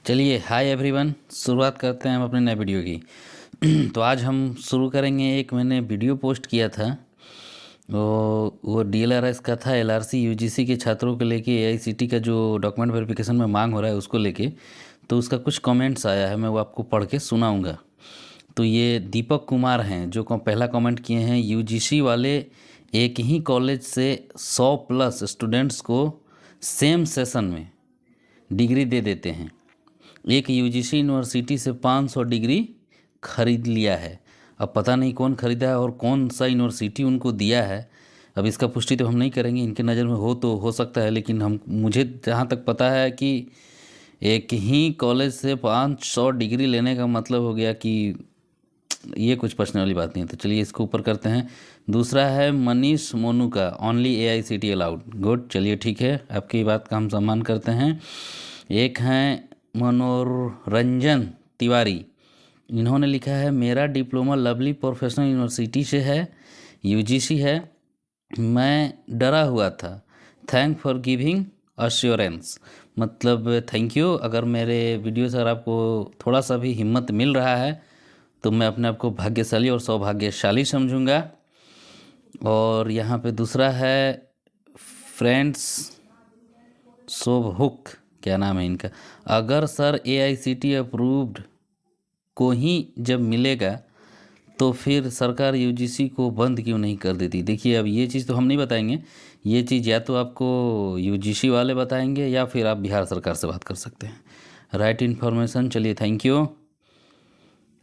चलिए hi everyone, शुरुआत करते हैं हम अपने नए वीडियो की। तो आज हम शुरू करेंगे। एक मैंने वीडियो पोस्ट किया था, वो DLRS का था, LRC UGC के छात्रों को लेके AICT का जो डॉक्यूमेंट वेरिफिकेशन में मांग हो रहा है उसको लेके। तो उसका कुछ कमेंट्स आया है, मैं वो आपको पढ़ के सुनाऊंगा। तो ये दीपक कुमार हैं जो पहला कमेंट किए हैं। UGC वाले एक ही कॉलेज से 100+ स्टूडेंट्स को सेम सेशन में डिग्री दे देते हैं। एक UGC यूनिवर्सिटी से 500 डिग्री खरीद लिया है। अब पता नहीं कौन खरीदा है और कौन सा यूनिवर्सिटी उनको दिया है। अब इसका पुष्टि तो हम नहीं करेंगे, इनके नज़र में हो तो हो सकता है, लेकिन मुझे जहाँ तक पता है कि एक ही कॉलेज से 500 डिग्री लेने का मतलब हो गया कि ये कुछ पूछने वाली बात नहीं है। तो चलिए इसको ऊपर करते हैं। दूसरा है मनीष मोनू का, ओनली AICT अलाउड। गुड, चलिए ठीक है, आपकी बात का हम सम्मान करते हैं। एक हैं मनोरंजन तिवारी, इन्होंने लिखा है मेरा डिप्लोमा लवली प्रोफेशनल यूनिवर्सिटी से है, UGC है, मैं डरा हुआ था। Thank for giving assurance. मतलब थैंक यू, अगर मेरे वीडियो से अगर आपको थोड़ा सा भी हिम्मत मिल रहा है तो मैं अपने आप को भाग्यशाली और सौभाग्यशाली समझूंगा। और यहाँ पे दूसरा है फ्रेंड्स शोभहुक, क्या नाम है इनका। अगर सर AICT अप्रूव्ड को ही जब मिलेगा तो फिर सरकार UGC को बंद क्यों नहीं कर देती। देखिए, अब ये चीज़ तो हम नहीं बताएंगे, ये चीज़ या तो आपको UGC वाले बताएंगे या फिर आप बिहार सरकार से बात कर सकते हैं। राइट इन्फॉर्मेशन, चलिए थैंक यू।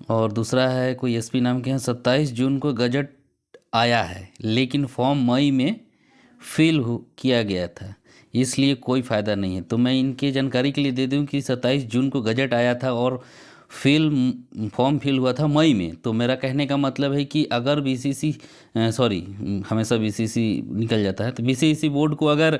और दूसरा है कोई SP नाम के हैं, 27 जून को गजट आया है लेकिन फॉर्म मई में फिल किया गया था, इसलिए कोई फ़ायदा नहीं है। तो मैं इनकी जानकारी के लिए दे दूं कि 27 जून को गजट आया था और फॉर्म फिल हुआ था मई में। तो मेरा कहने का मतलब है कि अगर BCC हमेशा BCC निकल जाता है, तो BCC बोर्ड को अगर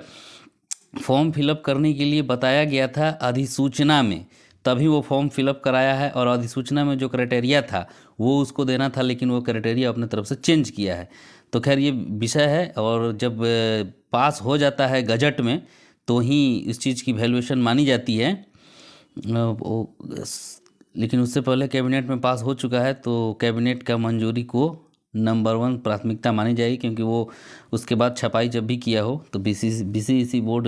फॉर्म फिलअप करने के लिए बताया गया था अधिसूचना में, तभी वो फॉर्म फिलअप कराया है। और अधिसूचना में जो क्राइटेरिया था वो उसको देना था, लेकिन वो क्राइटेरिया अपने तरफ से चेंज किया है। तो खैर ये विषय है, और जब पास हो जाता है गजट में तो ही इस चीज़ की वैल्यूएशन मानी जाती है। लेकिन उससे पहले कैबिनेट में पास हो चुका है, तो कैबिनेट का मंजूरी को नंबर 1 प्राथमिकता मानी जाएगी, क्योंकि वो उसके बाद छपाई जब भी किया हो तो BCC बोर्ड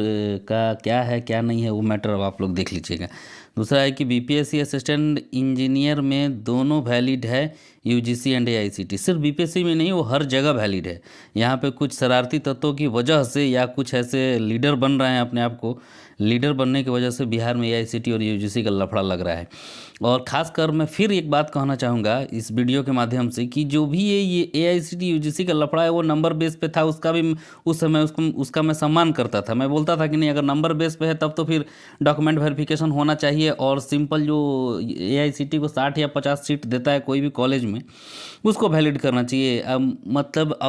का क्या है क्या नहीं है वो मैटर अब आप लोग देख लीजिएगा। दूसरा है कि BPSC असिस्टेंट इंजीनियर में दोनों वैलिड है, UGC एंड AICT। सिर्फ BPSC में नहीं, वो हर जगह वैलिड है। यहाँ पे कुछ शरारती तत्वों की वजह से या कुछ ऐसे लीडर बन रहे हैं, अपने आप को लीडर बनने की वजह से बिहार में AICT और UGC का लफड़ा लग रहा है। और ख़ासकर मैं फिर एक बात कहना चाहूँगा इस वीडियो के माध्यम से कि जो भी ये AICT UGC का लफड़ा है वो नंबर बेस पे था। उसका भी उस समय उसका मैं सम्मान करता था। मैं बोलता था कि नहीं, अगर नंबर बेस पे है तब तो फिर डॉक्यूमेंट वेरिफिकेशन होना चाहिए, और सिंपल जो AICT को 60 या 50 सीट देता है कोई भी कॉलेज में, उसको वैलिड करना चाहिए।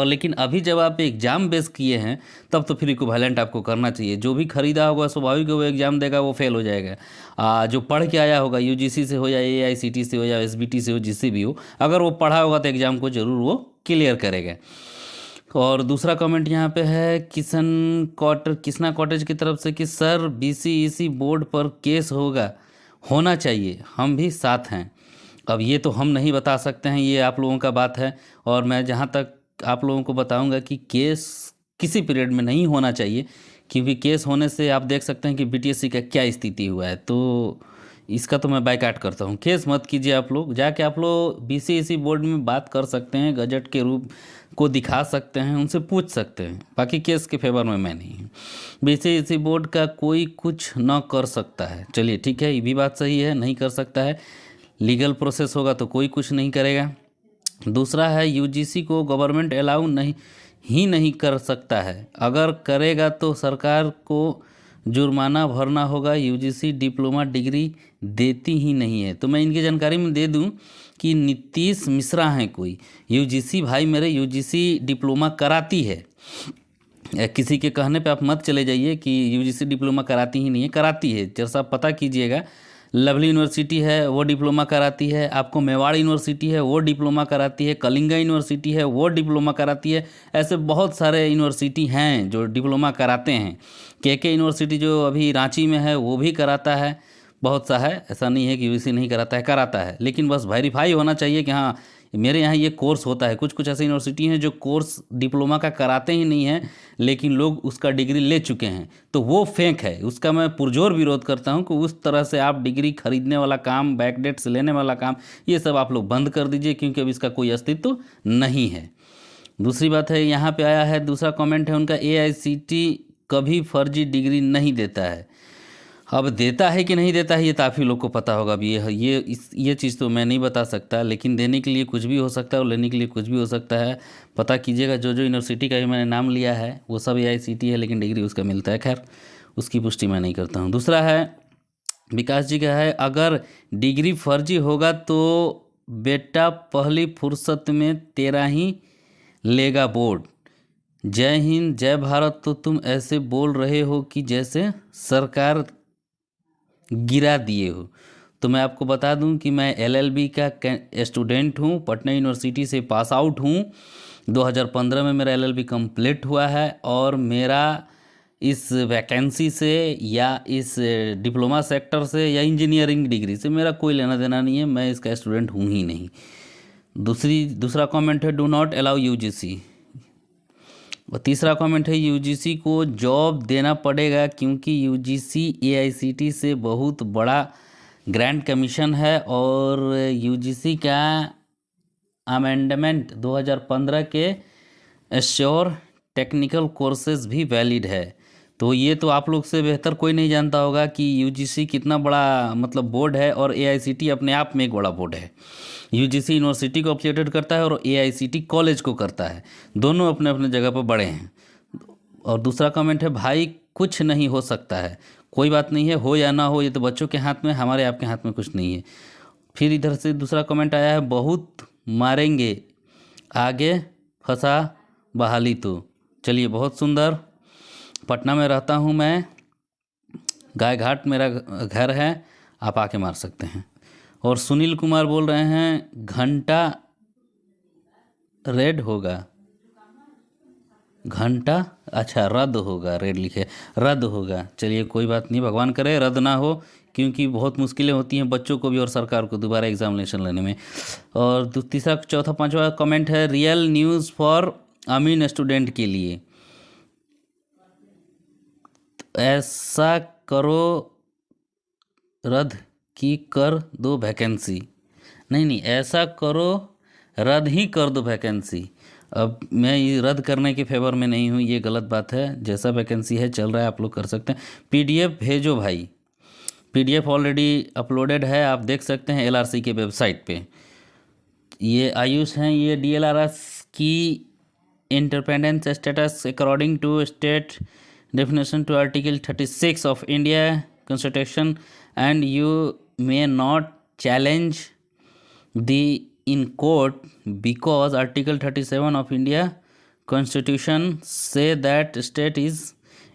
लेकिन अभी जब आप एग्ज़ाम बेस किए हैं तब तो फिर इक्विवेलेंट आपको करना चाहिए। जो भी खरीदा होगा स्वाभाविक है वो एग्ज़ाम देगा, वो फेल हो जाएगा। जो पढ़ के आया होगा UGC से हो या AICT से हो या SBT से हो, जिससे भी हो, अगर वो पढ़ा होगा तो एग्ज़ाम को ज़रूर वो क्लियर करेगा। और दूसरा कमेंट यहाँ पे है किसना कॉटेज की तरफ से कि सर BCEC बोर्ड पर केस होना चाहिए, हम भी साथ हैं। अब ये तो हम नहीं बता सकते हैं, ये आप लोगों का बात है। और मैं जहाँ तक आप लोगों को बताऊंगा कि केस किसी पीरियड में नहीं होना चाहिए, क्योंकि केस होने से आप देख सकते हैं कि BTSC का क्या स्थिति हुआ है। तो इसका तो मैं बायकॉट करता हूँ। केस मत कीजिए, आप लोग जाके आप लोग BCEC बोर्ड में बात कर सकते हैं, गजट के रूप को दिखा सकते हैं, उनसे पूछ सकते हैं। बाकी केस के फेवर में मैं नहीं हूँ। BCEC बोर्ड का कोई कुछ न कर सकता है। चलिए ठीक है, ये भी बात सही है, नहीं कर सकता है। लीगल प्रोसेस होगा तो कोई कुछ नहीं करेगा। दूसरा है UGC को गवर्नमेंट अलाउ नहीं कर सकता है, अगर करेगा तो सरकार को जुर्माना भरना होगा। UGC डिप्लोमा डिग्री देती ही नहीं है। तो मैं इनकी जानकारी में दे दूं कि नीतीश मिश्रा हैं कोई, UGC भाई मेरे UGC डिप्लोमा कराती है। किसी के कहने पे आप मत चले जाइए कि UGC डिप्लोमा कराती ही नहीं है, कराती है। जरा सा पता कीजिएगा। लवली यूनिवर्सिटी है वो डिप्लोमा कराती है, आपको मेवाड़ यूनिवर्सिटी है वो डिप्लोमा कराती है, कलिंगा यूनिवर्सिटी है वो डिप्लोमा कराती है। ऐसे बहुत सारे यूनिवर्सिटी हैं जो डिप्लोमा कराते हैं। KK यूनिवर्सिटी जो अभी रांची में है वो भी कराता है। बहुत सा है, ऐसा नहीं है कि यूजीसी नहीं कराता है, कराता है, लेकिन बस वेरीफाई होना चाहिए कि हाँ मेरे यहाँ ये कोर्स होता है। कुछ कुछ ऐसी यूनिवर्सिटी हैं जो कोर्स डिप्लोमा का कराते ही नहीं हैं, लेकिन लोग उसका डिग्री ले चुके हैं, तो वो फेक है। उसका मैं पुरजोर विरोध करता हूँ कि उस तरह से आप डिग्री खरीदने वाला काम, बैकडेट से लेने वाला काम, ये सब आप लोग बंद कर दीजिए, क्योंकि अब इसका कोई अस्तित्व नहीं है। दूसरी बात है, यहाँ पे आया है दूसरा कमेंट है उनका, एआईसीटी कभी फर्जी डिग्री नहीं देता है। अब देता है कि नहीं देता है ये तो आप ही लोग को पता होगा। अब ये चीज़ तो मैं नहीं बता सकता, लेकिन देने के लिए कुछ भी हो सकता है और लेने के लिए कुछ भी हो सकता है। पता कीजिएगा, जो जो यूनिवर्सिटी का भी मैंने नाम लिया है वो सब एआईसीटी है, लेकिन डिग्री उसका मिलता है। खैर उसकी पुष्टि मैं नहीं करता हूँ। दूसरा है विकास जी का है, अगर डिग्री फर्जी होगा तो बेटा पहली फुर्सत में तेरा ही लेगा बोर्ड। जय हिंद जय भारत। तो तुम ऐसे बोल रहे हो कि जैसे सरकार गिरा दिए हो। तो मैं आपको बता दूं कि मैं एलएलबी का स्टूडेंट हूं, पटना यूनिवर्सिटी से पास आउट हूं। 2015 में मेरा एलएलबी कंप्लीट हुआ है, और मेरा इस वैकेंसी से या इस डिप्लोमा सेक्टर से या इंजीनियरिंग डिग्री से मेरा कोई लेना देना नहीं है, मैं इसका स्टूडेंट हूँ ही नहीं। दूसरा कमेंट है, डू नॉट अलाउ यूजीसी। और तीसरा कमेंट है, यूजीसी को जॉब देना पड़ेगा क्योंकि यूजीसी एआईसीटी से बहुत बड़ा ग्रैंड कमीशन है, और यूजीसी का अमेंडमेंट 2015 के एश्योर टेक्निकल कोर्सेज भी वैलिड है। तो ये तो आप लोग से बेहतर कोई नहीं जानता होगा कि यूजीसी कितना बड़ा मतलब बोर्ड है, और एआईसीटी अपने आप में एक बड़ा बोर्ड है। यूजीसी यूनिवर्सिटी को अपडेटेड करता है और एआईसीटी कॉलेज को करता है, दोनों अपने अपने जगह पर बड़े हैं। और दूसरा कमेंट है, भाई कुछ नहीं हो सकता है। कोई बात नहीं है, हो या ना हो ये तो बच्चों के हाथ में, हमारे आपके हाथ में कुछ नहीं है। फिर इधर से दूसरा कमेंट आया है, बहुत मारेंगे आगे फंसा बहाली तो। चलिए बहुत सुंदर। पटना में रहता हूँ मैं, गाय घाट मेरा घर है, आप आके मार सकते हैं। और सुनील कुमार बोल रहे हैं, घंटा रेड होगा, घंटा अच्छा रद्द होगा, रेड लिखे रद्द होगा। चलिए कोई बात नहीं, भगवान करे रद्द ना हो, क्योंकि बहुत मुश्किलें होती हैं बच्चों को भी और सरकार को दोबारा एग्जामिनेशन लेने में। और तीसरा चौथा पांचवा कमेंट है, रियल न्यूज़ फॉर अमीन स्टूडेंट के लिए। ऐसा करो रद्द की कर दो वैकेंसी। नहीं, ऐसा करो रद्द ही कर दो वैकेंसी। अब मैं ये रद्द करने के फेवर में नहीं हूँ, ये गलत बात है। जैसा वैकेंसी है चल रहा है, आप लोग कर सकते हैं। पीडीएफ भेजो भाई, पीडीएफ ऑलरेडी अपलोडेड है, आप देख सकते हैं एलआरसी के वेबसाइट पे। ये आयुष हैं, ये डीएलआरएस की independence status according to state definition to article 36 of India constitution, and you may not challenge the in court because article 37 of India constitution say that state is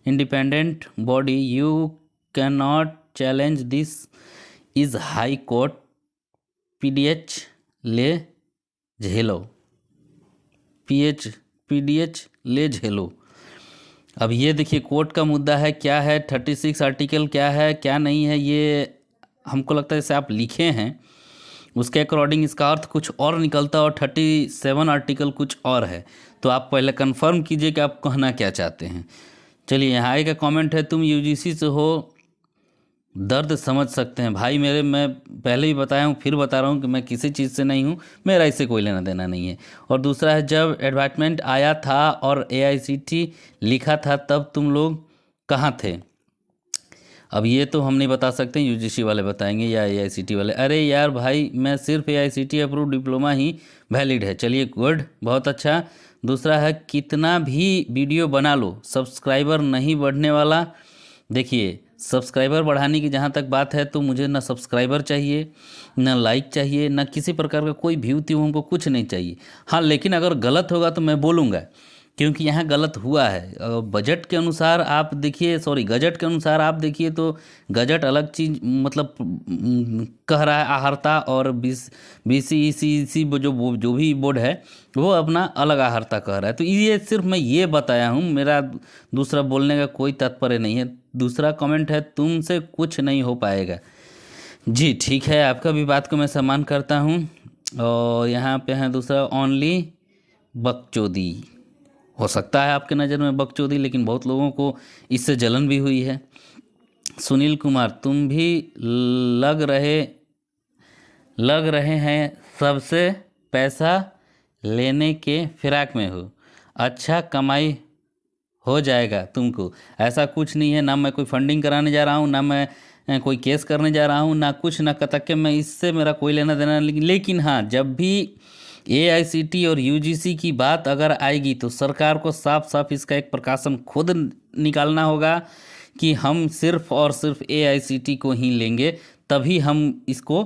independent body, you cannot challenge this is high court, pdh ले झेलो, pdh ले झेलो। अब ये देखिए court का मुद्दा है, क्या है 36 आर्टिकल क्या है क्या नहीं है, ये हमको लगता है जैसे आप लिखे हैं उसके अकॉर्डिंग इसका अर्थ कुछ और निकलता है, और 37 आर्टिकल कुछ और है। तो आप पहले कंफर्म कीजिए कि आप कहना क्या चाहते हैं। चलिए यहाँ एक कमेंट है, तुम यूजीसी से हो, दर्द समझ सकते हैं। भाई मेरे, मैं पहले ही बताया हूँ फिर बता रहा हूँ कि मैं किसी चीज़ से नहीं हूँ, मेरा इससे कोई लेना देना नहीं है। और दूसरा है, जब एडवर्टाइजमेंट आया था और एआईसीटी लिखा था तब तुम लोग कहाँ थे? अब ये तो हम नहीं बता सकते, यूजीसी वाले बताएंगे या एआईसीटी वाले। अरे यार भाई, मैं सिर्फ एआईसीटी अप्रूव डिप्लोमा ही वैलिड है। चलिए गुड, बहुत अच्छा। दूसरा है, कितना भी वीडियो बना लो सब्सक्राइबर नहीं बढ़ने वाला। देखिए सब्सक्राइबर बढ़ाने की जहाँ तक बात है, तो मुझे ना सब्सक्राइबर चाहिए, ना लाइक चाहिए, ना किसी प्रकार का कोई व्यू त्यू, हमको कुछ नहीं चाहिए। हाँ लेकिन अगर गलत होगा तो मैं बोलूँगा, क्योंकि यहाँ गलत हुआ है। बजट के अनुसार आप देखिए, सॉरी गजट के अनुसार आप देखिए तो गजट अलग चीज़ मतलब कह रहा है आहारता, और बीसीईसी जो भी बोर्ड है वो अपना अलग आहारता कह रहा है। तो ये सिर्फ मैं ये बताया हूँ, मेरा दूसरा बोलने का कोई तात्पर्य नहीं है। दूसरा कमेंट है, तुमसे कुछ नहीं हो पाएगा। जी ठीक है, आपका भी बात को मैं सम्मान करता हूँ। और यहाँ पे है दूसरा ओनली बकचोदी। हो सकता है आपके नज़र में बकचोदी, लेकिन बहुत लोगों को इससे जलन भी हुई है। सुनील कुमार, तुम भी लग रहे लग रहे हैं सबसे पैसा लेने के फिराक में हो। अच्छा कमाई हो जाएगा तुमको। ऐसा कुछ नहीं है, ना मैं कोई फंडिंग कराने जा रहा हूँ, ना मैं कोई केस करने जा रहा हूँ, ना कुछ ना कतक मैं इससे मेरा कोई लेना देना नहीं। लेकिन हाँ, जब भी एआईसीटी और यूजीसी की बात अगर आएगी तो सरकार को साफ साफ इसका एक प्रकाशन खुद निकालना होगा कि हम सिर्फ और सिर्फ एआईसीटी को ही लेंगे, तभी हम इसको